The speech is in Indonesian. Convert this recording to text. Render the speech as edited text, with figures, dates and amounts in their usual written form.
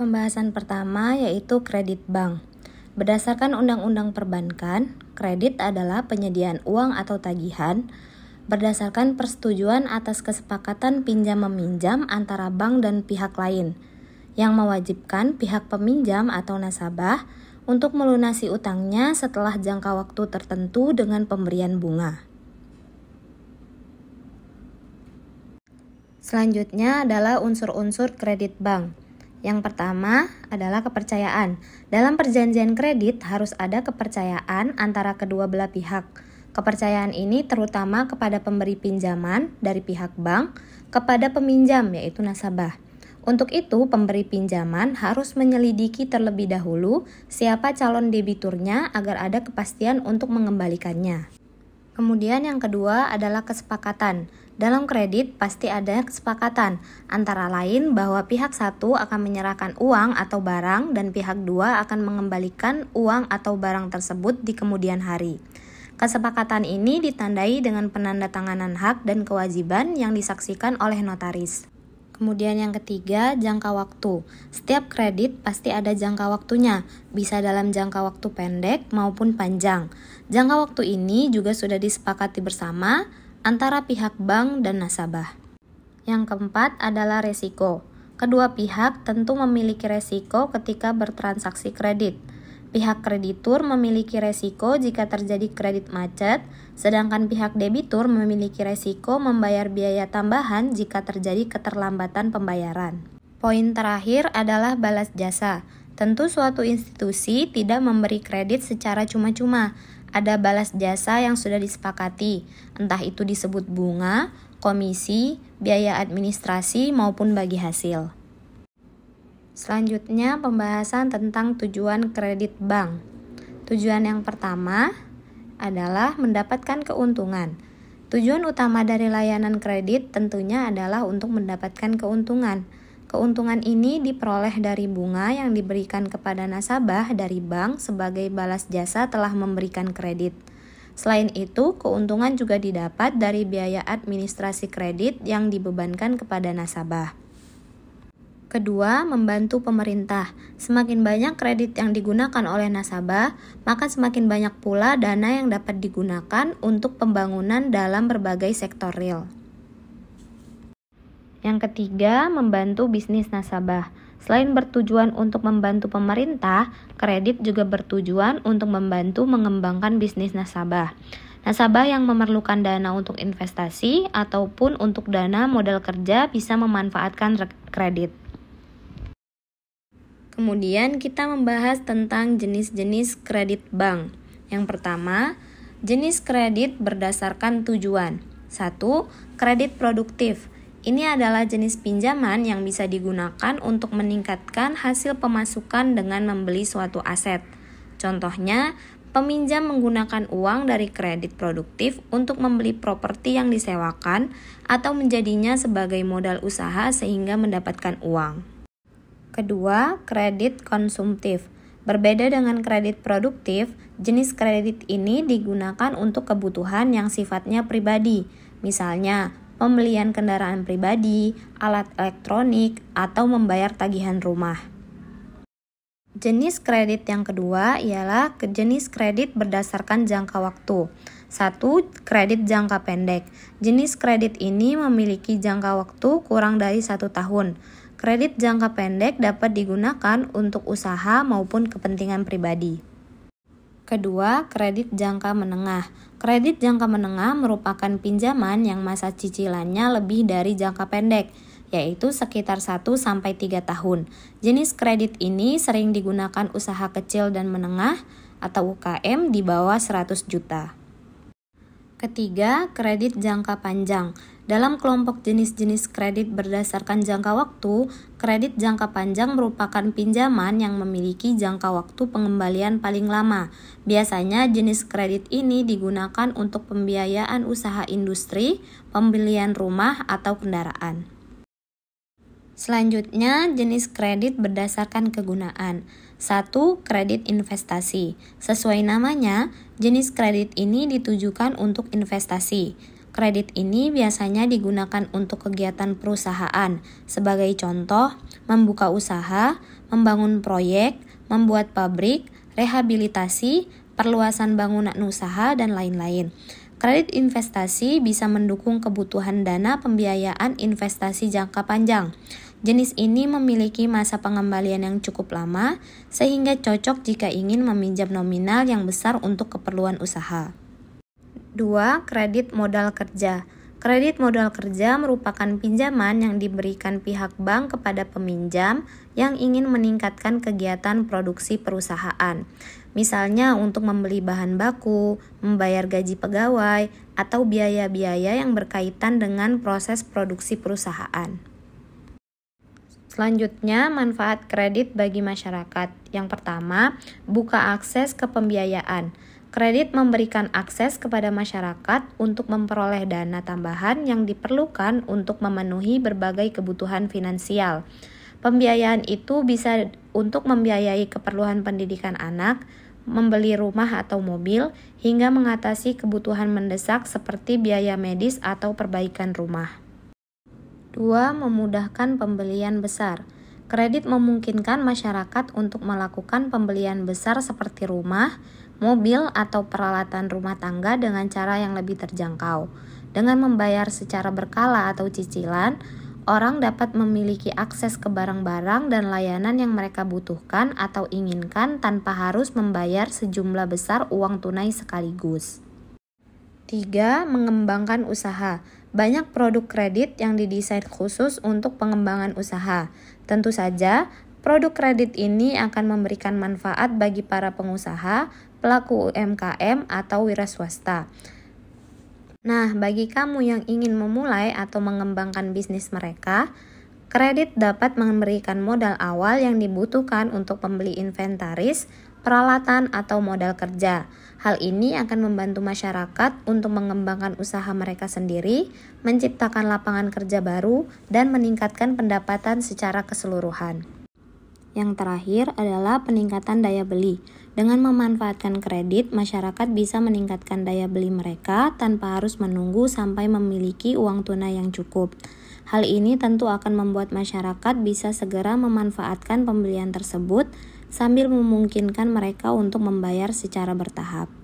pembahasan pertama yaitu kredit bank. Berdasarkan Undang-Undang Perbankan, kredit adalah penyediaan uang atau tagihan berdasarkan persetujuan atas kesepakatan pinjam-meminjam antara bank dan pihak lain, yang mewajibkan pihak peminjam atau nasabah untuk melunasi utangnya setelah jangka waktu tertentu dengan pemberian bunga. Selanjutnya adalah unsur-unsur kredit bank. Yang pertama adalah kepercayaan. Dalam perjanjian kredit harus ada kepercayaan antara kedua belah pihak. Kepercayaan ini terutama kepada pemberi pinjaman dari pihak bank kepada peminjam yaitu nasabah. Untuk itu, pemberi pinjaman harus menyelidiki terlebih dahulu siapa calon debiturnya agar ada kepastian untuk mengembalikannya. Kemudian yang kedua adalah kesepakatan. Dalam kredit pasti ada kesepakatan, antara lain bahwa pihak satu akan menyerahkan uang atau barang dan pihak dua akan mengembalikan uang atau barang tersebut di kemudian hari. Kesepakatan ini ditandai dengan penandatanganan hak dan kewajiban yang disaksikan oleh notaris. Kemudian yang ketiga, jangka waktu. Setiap kredit pasti ada jangka waktunya, bisa dalam jangka waktu pendek maupun panjang. Jangka waktu ini juga sudah disepakati bersama antara pihak bank dan nasabah. Yang keempat adalah resiko. Kedua pihak tentu memiliki resiko ketika bertransaksi kredit. Pihak kreditur memiliki resiko jika terjadi kredit macet, sedangkan pihak debitur memiliki resiko membayar biaya tambahan jika terjadi keterlambatan pembayaran. Poin terakhir adalah balas jasa. Tentu suatu institusi tidak memberi kredit secara cuma-cuma. Ada balas jasa yang sudah disepakati, entah itu disebut bunga, komisi, biaya administrasi, maupun bagi hasil. Selanjutnya pembahasan tentang tujuan kredit bank. Tujuan yang pertama adalah mendapatkan keuntungan. Tujuan utama dari layanan kredit tentunya adalah untuk mendapatkan keuntungan. Keuntungan ini diperoleh dari bunga yang diberikan kepada nasabah dari bank sebagai balas jasa telah memberikan kredit. Selain itu, keuntungan juga didapat dari biaya administrasi kredit yang dibebankan kepada nasabah. Kedua, membantu pemerintah. Semakin banyak kredit yang digunakan oleh nasabah, maka semakin banyak pula dana yang dapat digunakan untuk pembangunan dalam berbagai sektor real. Yang ketiga, membantu bisnis nasabah. Selain bertujuan untuk membantu pemerintah, kredit juga bertujuan untuk membantu mengembangkan bisnis nasabah. Nasabah yang memerlukan dana untuk investasi ataupun untuk dana modal kerja bisa memanfaatkan kredit. Kemudian kita membahas tentang jenis-jenis kredit bank. Yang pertama, jenis kredit berdasarkan tujuan. 1. Kredit produktif. Ini adalah jenis pinjaman yang bisa digunakan untuk meningkatkan hasil pemasukan dengan membeli suatu aset. Contohnya, peminjam menggunakan uang dari kredit produktif untuk membeli properti yang disewakan atau menjadinya sebagai modal usaha sehingga mendapatkan uang. Kedua, kredit konsumtif. Berbeda dengan kredit produktif, jenis kredit ini digunakan untuk kebutuhan yang sifatnya pribadi. Misalnya, pembelian kendaraan pribadi, alat elektronik, atau membayar tagihan rumah. Jenis kredit yang kedua ialah jenis kredit berdasarkan jangka waktu. 1. Kredit jangka pendek. Jenis kredit ini memiliki jangka waktu kurang dari 1 tahun. Kredit jangka pendek dapat digunakan untuk usaha maupun kepentingan pribadi. Kedua, kredit jangka menengah. Kredit jangka menengah merupakan pinjaman yang masa cicilannya lebih dari jangka pendek, yaitu sekitar 1-3 tahun. Jenis kredit ini sering digunakan usaha kecil dan menengah atau UKM di bawah 100 juta. Ketiga, kredit jangka panjang. Dalam kelompok jenis-jenis kredit berdasarkan jangka waktu, kredit jangka panjang merupakan pinjaman yang memiliki jangka waktu pengembalian paling lama. Biasanya jenis kredit ini digunakan untuk pembiayaan usaha industri, pembelian rumah, atau kendaraan. Selanjutnya, jenis kredit berdasarkan kegunaan. 1. Kredit investasi. Sesuai namanya, jenis kredit ini ditujukan untuk investasi. Kredit ini biasanya digunakan untuk kegiatan perusahaan, sebagai contoh, membuka usaha, membangun proyek, membuat pabrik, rehabilitasi, perluasan bangunan usaha, dan lain-lain. Kredit investasi bisa mendukung kebutuhan dana pembiayaan investasi jangka panjang. Jenis ini memiliki masa pengembalian yang cukup lama, sehingga cocok jika ingin meminjam nominal yang besar untuk keperluan usaha. 2. Kredit modal kerja. Kredit modal kerja merupakan pinjaman yang diberikan pihak bank kepada peminjam yang ingin meningkatkan kegiatan produksi perusahaan. Misalnya untuk membeli bahan baku, membayar gaji pegawai, atau biaya-biaya yang berkaitan dengan proses produksi perusahaan. Selanjutnya, manfaat kredit bagi masyarakat. Yang pertama, buka akses ke pembiayaan. Kredit memberikan akses kepada masyarakat untuk memperoleh dana tambahan yang diperlukan untuk memenuhi berbagai kebutuhan finansial. Pembiayaan itu bisa untuk membiayai keperluan pendidikan anak, membeli rumah atau mobil, hingga mengatasi kebutuhan mendesak seperti biaya medis atau perbaikan rumah. 2. Memudahkan pembelian besar. Kredit memungkinkan masyarakat untuk melakukan pembelian besar seperti rumah, mobil, atau peralatan rumah tangga dengan cara yang lebih terjangkau. Dengan membayar secara berkala atau cicilan, orang dapat memiliki akses ke barang-barang dan layanan yang mereka butuhkan atau inginkan tanpa harus membayar sejumlah besar uang tunai sekaligus. 3. Mengembangkan usaha. Banyak produk kredit yang didesain khusus untuk pengembangan usaha. Tentu saja, produk kredit ini akan memberikan manfaat bagi para pengusaha, pelaku UMKM, atau wira swasta. Nah, bagi kamu yang ingin memulai atau mengembangkan bisnis mereka, kredit dapat memberikan modal awal yang dibutuhkan untuk membeli inventaris, peralatan, atau modal kerja. Hal ini akan membantu masyarakat untuk mengembangkan usaha mereka sendiri, menciptakan lapangan kerja baru, dan meningkatkan pendapatan secara keseluruhan. Yang terakhir adalah peningkatan daya beli. Dengan memanfaatkan kredit, masyarakat bisa meningkatkan daya beli mereka tanpa harus menunggu sampai memiliki uang tunai yang cukup. Hal ini tentu akan membuat masyarakat bisa segera memanfaatkan pembelian tersebut sambil memungkinkan mereka untuk membayar secara bertahap.